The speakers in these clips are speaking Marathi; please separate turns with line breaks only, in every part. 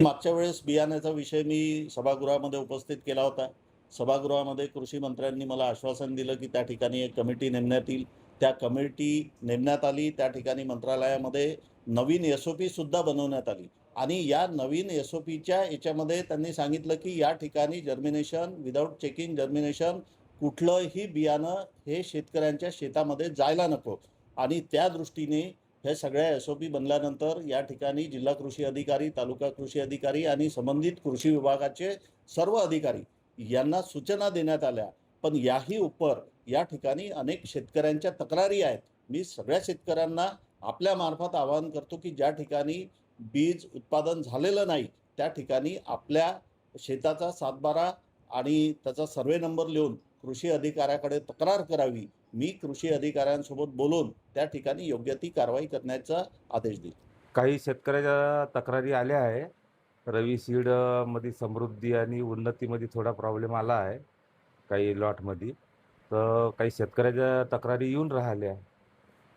मागच्या वेळेस बियाण्याचा विषय मी सभागृहामध्ये उपस्थित केला होता. सभागृहामध्ये कृषी मंत्र्यांनी मला आश्वासन दिलं की त्या ठिकाणी एक कमिटी नेमण्यात येईल. त्या कमिटी नेमण्यात आली. त्या ठिकाणी मंत्रालयामध्ये नवीन SOP सुद्धा बनवण्यात आली आणि या नवीन SOPच्या याच्यामध्ये त्यांनी सांगितलं की या ठिकाणी जर्मिनेशन विदाऊट चेकिंग जर्मिनेशन कुठलंही बियाणं हे शेतकऱ्यांच्या शेतामध्ये जायला नको आणि त्या दृष्टीने हे सगळ्या SOP बनल्यानंतर या ठिकाणी जिल्हा कृषी अधिकारी, तालुका कृषी अधिकारी आणि संबंधित कृषी विभागाचे सर्व अधिकारी यांना सूचना देण्यात आल्या. पण याही उपर या ठिकाणी अनेक शेतकऱ्यांच्या तक्रारी आहेत. मी सगळ्या शेतकऱ्यांना आपल्या मार्फत आवाहन करतो की ज्या ठिकाणी बीज उत्पादन झालेलं नाही त्या ठिकाणी आपल्या शेताचा सातबारा आणि त्याचा सर्वे नंबर लिहून कृषी अधिकाऱ्याकडे तक्रार करावी. मी कृषी अधिकाऱ्यांसोबत बोलून त्या ठिकाणी योग्य ती कारवाई करण्याचा आदेश देईल.
काही शेतकऱ्याच्या तक्रारी आल्या आहे. रवी सीड मध्ये समृद्धी आणि उन्नतीमध्ये थोडा प्रॉब्लेम आला आहे काही लॉटमध्ये. तर काही शेतकऱ्याच्या तक्रारी येऊन राहिल्या.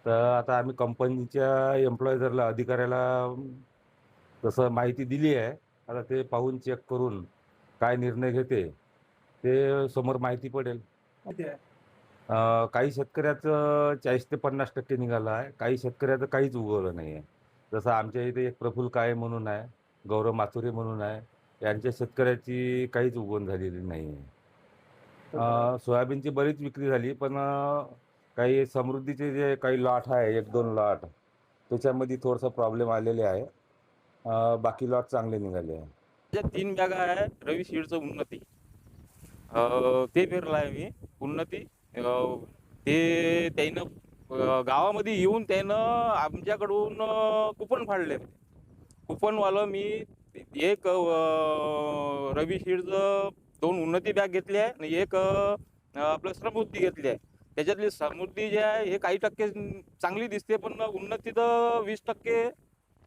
तर आता आम्ही कंपनीच्या एम्प्लॉयजरला अधिकाऱ्याला तसं माहिती दिली आहे. आता ते पाहून चेक करून काय निर्णय घेते ते समोर माहिती पडेल. काही शेतकऱ्याचं 40 ते 50% निघालं आहे. काही शेतकऱ्याचं काहीच उगवलं नाही आहे. जसं आमच्या इथे एक प्रफुल्ल काळे म्हणून आहे, गौरव माथुरे म्हणून आहे. यांच्या शेतकऱ्याची काहीच उगवण झालेली नाही आहे. सोयाबीनची बरीच विक्री झाली, पण काही समृद्धीचे जे काही लॉट आहे 1-2 लॉट त्याच्यामध्ये थोडंसं प्रॉब्लेम आलेले आहे. बाकी लॉट चांगले निघाले आहे.
ज्या 3 बॅगा आहे रवी सीडचं उन्नती, ते पेरलं आहे मी. उन्नती ते त्यानं गावामध्ये येऊन त्यानं आमच्याकडून कुपन फाडले. कुपनवालं मी एक रवी सीडचं 2 उन्नती बॅग घेतली आहे आणि एक आपलं समृद्धी घेतली आहे. त्याच्यातली समृद्धी जी आहे हे काही टक्के चांगली दिसते, पण उन्नती तर 20%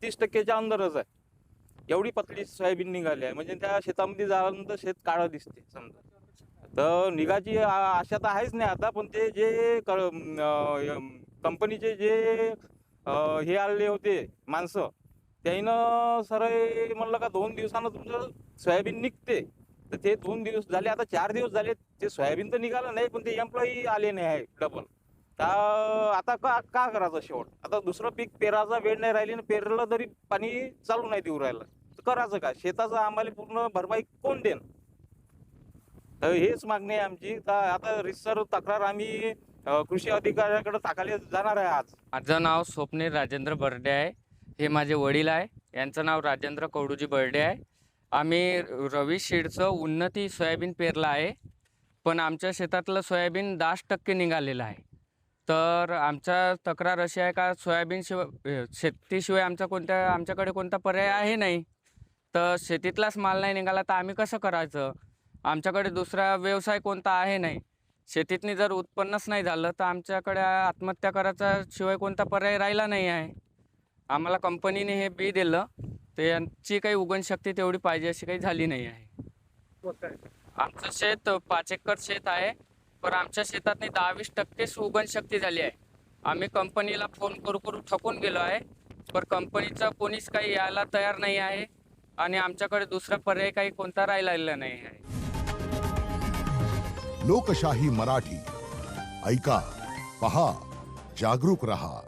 30%च्या अंदरच आहे. एवढी पतली सोयाबीन निघाली आहे, म्हणजे त्या शेतामध्ये झाल्यानंतर शेत काळं दिसते समजा. तर निघाची आशा तर आहेच नाही आता, पण ते जे कंपनीचे जे हे आलेले होते माणसं, त्यानं सरळ म्हणलं का 2 दिवसानं तुमचं सोयाबीन निघते. तर ते 2 दिवस झाले, आता 4 दिवस झाले ते सोयाबीन तर निघालं नाही, पण ते एम्प्लॉई आले नाही आहे डबल. तर आता का करायचं शेवट? आता दुसरं पीक पेरायचा वेळ नाही राहिली आणि पेरलं तरी पाणी चालू नाही देऊ राहिलं. तर करायचं का? शेताचं आम्हाला पूर्ण भरपाई कोण देन? तर हेच मागणी आहे आमची. तर आता रितसर तक्रार आम्ही कृषी अधिकाऱ्याकडे टाकायला जाणार आहे आज.
माझं नाव स्वप्नील राजेंद्र बर्डे आहे. हे माझे वडील आहे. यांचं नाव राजेंद्र कवडूजी बर्डे आहे. आम्ही रवी सीडचं उन्नती सोयाबीन पेरलं आहे, पण आमच्या शेतातलं सोयाबीन 10% निघालेलं आहे. तर आमचा तक्रार अशी आहे का सोयाबीनशिवाय शेतीशिवाय आमच्याकडे कोणता पर्याय आहे नाही. तर शेतीतलाच माल नाही निघाला तर आम्ही कसं करायचं? आमच्याकडे दुसरा व्यवसाय कोणता आहे नाही. शेतीतनी जर उत्पन्नच नाही झालं तर आमच्याकडे आत्महत्या करायचा शिवाय कोणता पर्याय राहिला नाही आहे. आम्हाला कंपनीने हे बी दिलं, तर यांची काही उगवणशक्ती तेवढी पाहिजे अशी काही झाली नाही आहे. आमचं शेत 5 एकर शेत आहे, पण आमच्या शेतातनी 10-20% उगवणशक्ती झाली आहे. आम्ही कंपनीला फोन करू थकून गेलो आहे, पण कंपनीचं कोणीच काही यायला तयार नाही आहे आणि आमच्याकडे दुसरा पर्याय काही कोणता राहिलेला नाही आहे.
लोकशाही मराठी ऐका, पहा, जागरूक रहा.